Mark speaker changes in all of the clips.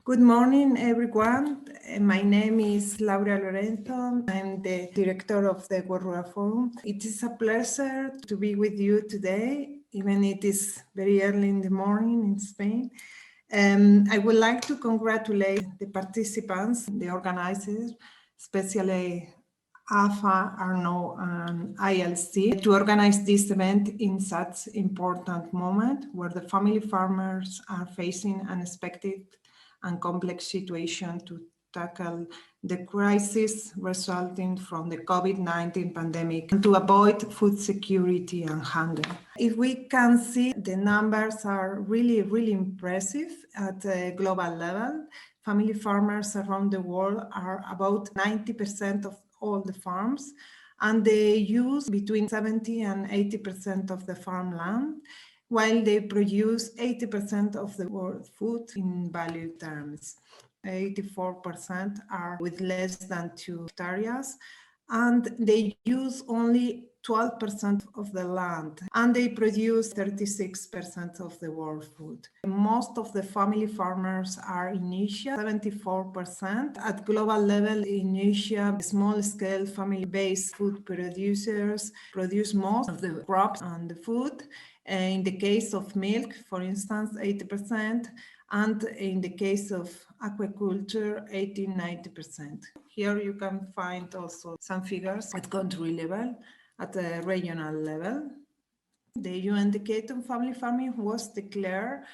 Speaker 1: Good morning, everyone. My name is Lorenzo. I'm the director of the World Rural Forum. It is a pleasure to be with you today, even it is very early in the morning in Spain. I would like to congratulate the participants, the organizers, especially AFA, Arno, and ILC, to organize this event in such important moment where the family farmers are facing unexpected and complex situation to tackle the crisis resulting from the COVID-19 pandemic and to avoid food security and hunger. If we can see, the numbers are really impressive at a global level. Family farmers around the world are about 90% of all the farms, and they use between 70 and 80% of the farmland, while they produce 80% of the world food in value terms. 84% are with less than 2 hectares, and they use only 12% of the land, and they produce 36% of the world food. Most of the family farmers are in Asia, 74%. At global level in Asia, small-scale family-based food producers produce most of the crops and the food. In the case of milk, for instance, 80%, and in the case of aquaculture, 80-90%. Here you can find also some figures at country level, at a regional level. The UN Decade on Family Farming was declared,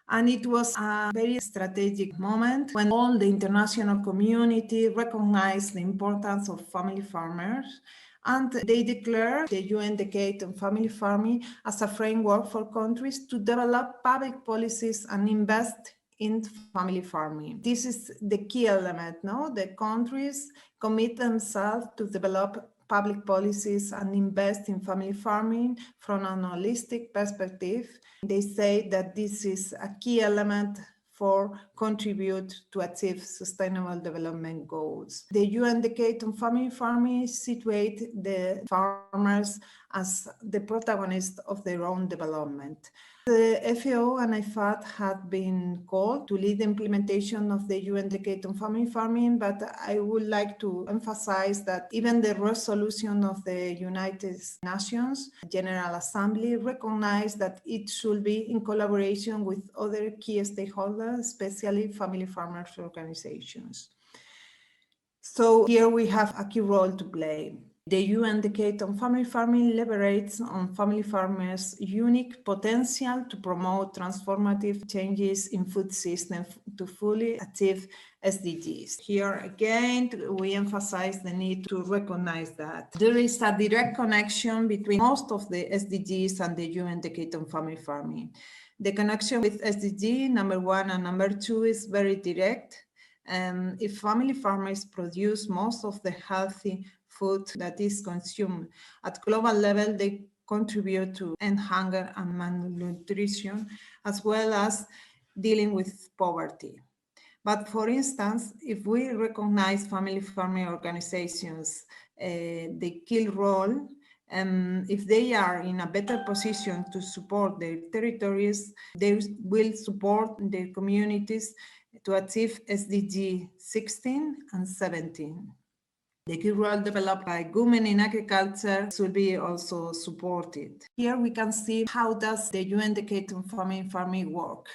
Speaker 1: and it was a very strategic moment when all the international community recognized the importance of family farmers, and they declared the UN Decade on Family Farming as a framework for countries to develop public policies and invest in family farming. This is the key element, no? The countries commit themselves to develop public policies and invest in family farming from an holistic perspective. They say that this is a key element for contribute to achieve sustainable development goals. The UN Decade on Family Farming situate the farmers as the protagonists of their own development. The FAO and IFAD have been called to lead the implementation of the UN Decade on Family Farming, but I would like to emphasize that even the resolution of the United Nations General Assembly recognized that it should be in collaboration with other key stakeholders, especially family farmers organizations. So here we have a key role to play. The UN Decade on Family Farming deliberates on family farmers' unique potential to promote transformative changes in food systems to fully achieve SDGs. Here again, we emphasize the need to recognize that there is a direct connection between most of the SDGs and the UN Decade on Family Farming. The connection with SDG number 1 and number 2 is very direct. If family farmers produce most of the healthy food that is consumed at global level, they contribute to end hunger and malnutrition, as well as dealing with poverty. But for instance, if we recognize family farming organizations, the key role, if they are in a better position to support their territories, they will support their communities to achieve SDG 16 and 17. The key role developed by women in agriculture should be also supported. Here we can see how does the UN Decade on Family Farming work.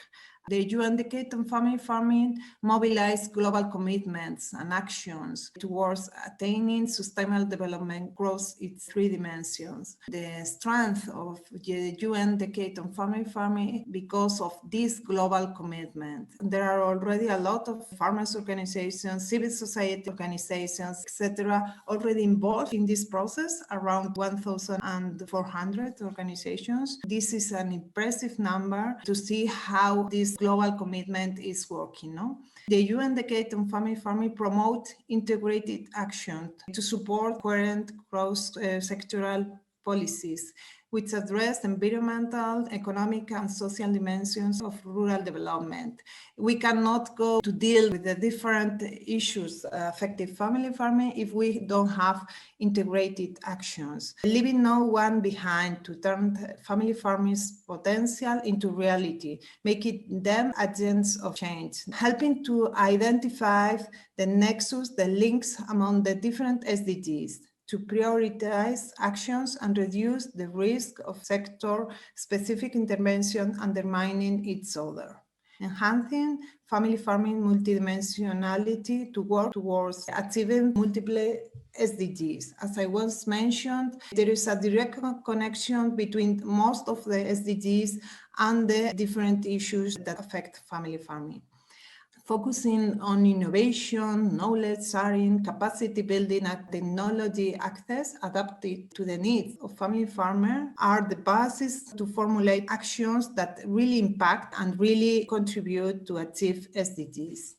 Speaker 1: The UN Decade on Family Farming mobilized global commitments and actions towards attaining sustainable development across its 3 dimensions. The strength of the UN Decade on Family Farming because of this global commitment. There are already a lot of farmers organizations, civil society organizations, etc., already involved in this process, around 1,400 organizations. This is an impressive number to see how this global commitment is working. No? The UN Decade on Family Farming promote integrated action to support coherent cross-sectoral policies. which address environmental, economic, and social dimensions of rural development. We cannot go to deal with the different issues affecting family farming if we don't have integrated actions, leaving no one behind to turn family farming's potential into reality, making them agents of change, helping to identify the nexus, the links among the different SDGs, to prioritize actions and reduce the risk of sector-specific intervention undermining each other. Enhancing family farming multidimensionality to work towards achieving multiple SDGs. As I once mentioned, there is a direct connection between most of the SDGs and the different issues that affect family farming. Focusing on innovation, knowledge sharing, capacity building, and technology access adapted to the needs of family farmers are the basis to formulate actions that really impact and really contribute to achieve SDGs.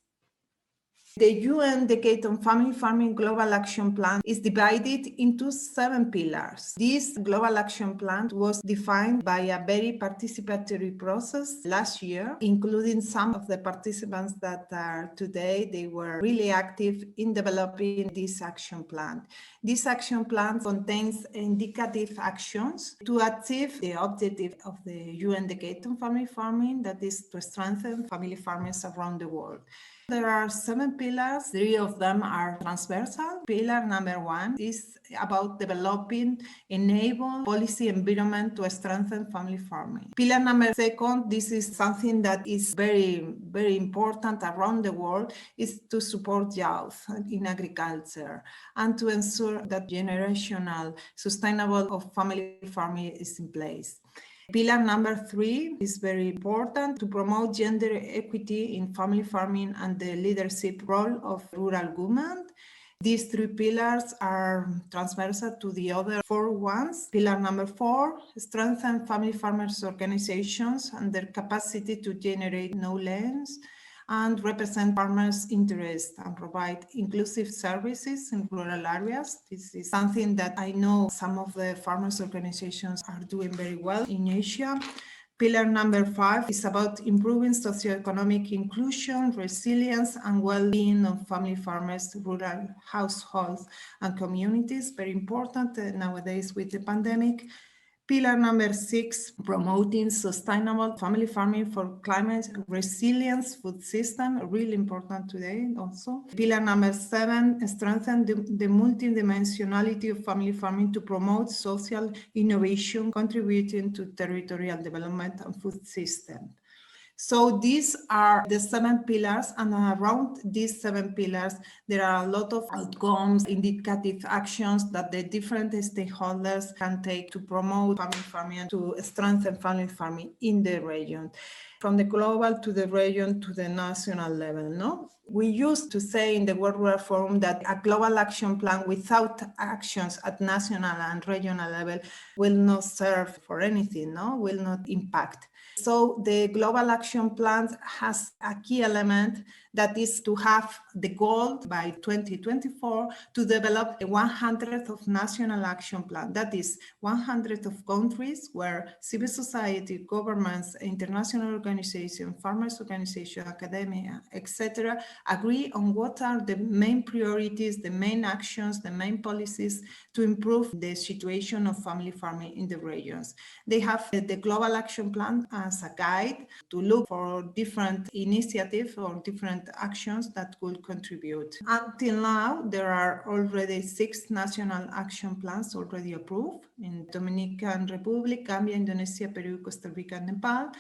Speaker 1: The UN Decade on Family Farming Global Action Plan is divided into 7 pillars. This Global Action Plan was defined by a very participatory process last year, including some of the participants that are today. They were really active in developing this action plan. This action plan contains indicative actions to achieve the objective of the UN Decade on Family Farming, that is to strengthen family farmers around the world. There are 7 pillars. 3 of them are transversal. Pillar number 1 is about developing enable policy environment to strengthen family farming. Pillar number 2, this is something that is very, very important around the world, is to support youth in agriculture and to ensure that generational sustainable of family farming is in place. Pillar number 3 is very important to promote gender equity in family farming and the leadership role of rural women. These 3 pillars are transversal to the other 4 ones. Pillar number 4, strengthen family farmers' organizations and their capacity to generate knowledge and represent farmers' interests and provide inclusive services in rural areas. This is something that I know some of the farmers' organizations are doing very well in Asia. Pillar number 5 is about improving socioeconomic inclusion, resilience, and well-being of family farmers, rural households, and communities. Very important nowadays with the pandemic. Pillar number 6, promoting sustainable family farming for climate resilience food system, really important today also. Pillar number 7, strengthen the multidimensionality of family farming to promote social innovation, contributing to territorial development and food system. So these are the 7 pillars, and around these 7 pillars, there are a lot of outcomes, indicative actions that the different stakeholders can take to promote family farming and to strengthen family farming in the region, from the global to the region to the national level, no? We used to say in the World Rural Forum that a global action plan without actions at national and regional level will not serve for anything, no? Will not impact. So the global action plan has a key element that is to have the goal by 2024 to develop 100 of national action plan. That is 100 of countries where civil society, governments, international organizations, farmers organizations, academia, etc., agree on what are the main priorities, the main actions, the main policies to improve the situation of family farming in the regions. They have the global action plan as a guide to look for different initiatives or different actions that could contribute. Until now, there are already 6 national action plans already approved in Dominican Republic, Gambia, Indonesia, Peru, Costa Rica, and Nepal.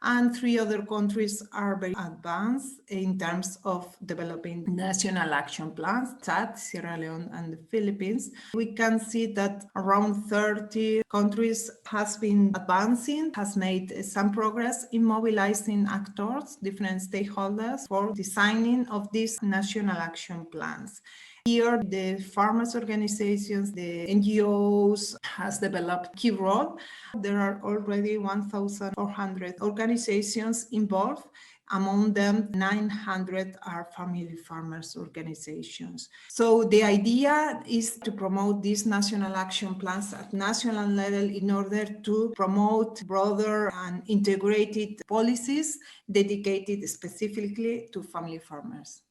Speaker 1: And 3 other countries are very advanced in terms of developing national action plans, Chad, Sierra Leone, and the Philippines. We can see that around 30 countries has been advancing, has made some progress in mobilizing actors, different stakeholders for designing of these national action plans. Here, the farmers' organizations, the NGOs has developed key role. There are already 1,400 organizations involved, Among them, 900 are family farmers organizations. So the idea is to promote these national action plans at national level in order to promote broader and integrated policies dedicated specifically to family farmers.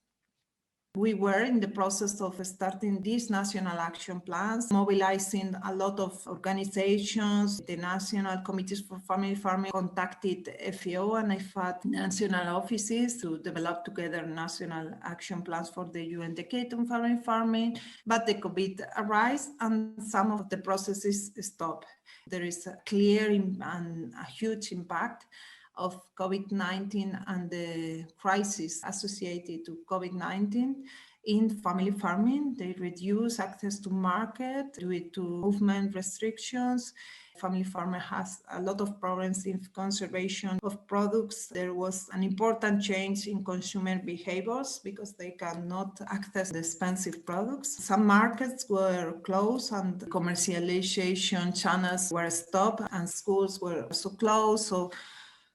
Speaker 1: We were in the process of starting these national action plans, mobilizing a lot of organizations. The National Committees for Family Farming contacted FAO and IFAD national offices to develop together national action plans for the UN Decade on Family Farming, but the COVID arose and some of the processes stopped. There is a clear and a huge impact of COVID-19 and the crisis associated to COVID-19 in family farming. They reduce access to market due to movement restrictions. Family farmer has a lot of problems in conservation of products. There was an important change in consumer behaviors because they cannot access the expensive products. Some markets were closed and commercialization channels were stopped and schools were also closed. So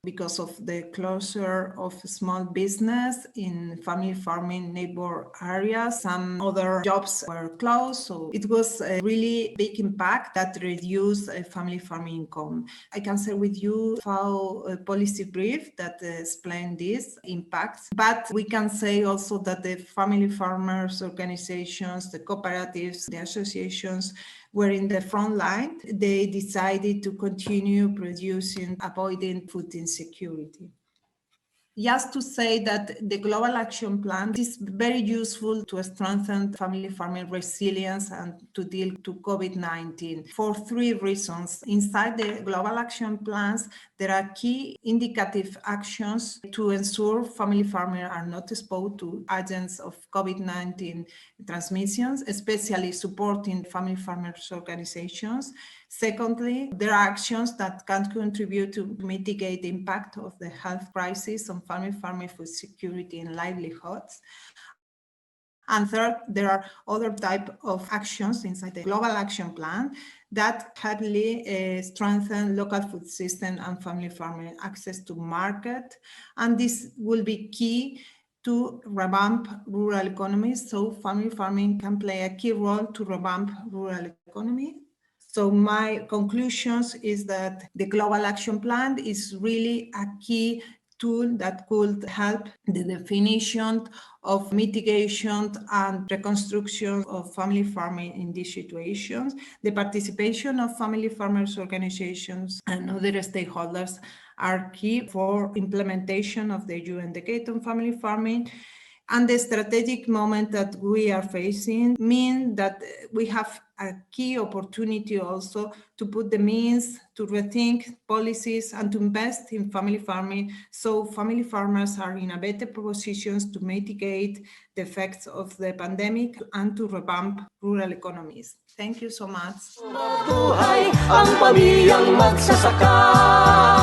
Speaker 1: because of the closure of small business in family farming neighbor areas, some other jobs were closed. So it was a really big impact that reduced family farming income. I can share with you FAO policy brief that explain these impacts, but we can say also that the family farmers organizations, the cooperatives, the associations were in the front line. They decided to continue producing, avoiding food insecurity. Just to say that the Global Action Plan is very useful to strengthen family farming resilience and to deal to COVID-19 for three reasons. Inside the Global Action Plans, there are key indicative actions to ensure family farmers are not exposed to agents of COVID-19 transmissions, especially supporting family farmers organizations. Secondly, there are actions that can contribute to mitigate the impact of the health crisis on family farming food security and livelihoods. And third, there are other type of actions inside the Global Action Plan that heavily strengthen local food system and family farming access to market. And this will be key to revamp rural economies. So family farming can play a key role to revamp rural economy. So my conclusions is that the Global Action Plan is really a key tool that could help the definition of mitigation and reconstruction of family farming in these situations. The participation of family farmers organizations and other stakeholders are key for implementation of the UN Decade on Family Farming. And the strategic moment that we are facing means that we have a key opportunity also to put the means to rethink policies and to invest in family farming, so family farmers are in a better position to mitigate the effects of the pandemic and to revamp rural economies. Thank you so much. Mabuhay ang pamilyang magsasaka.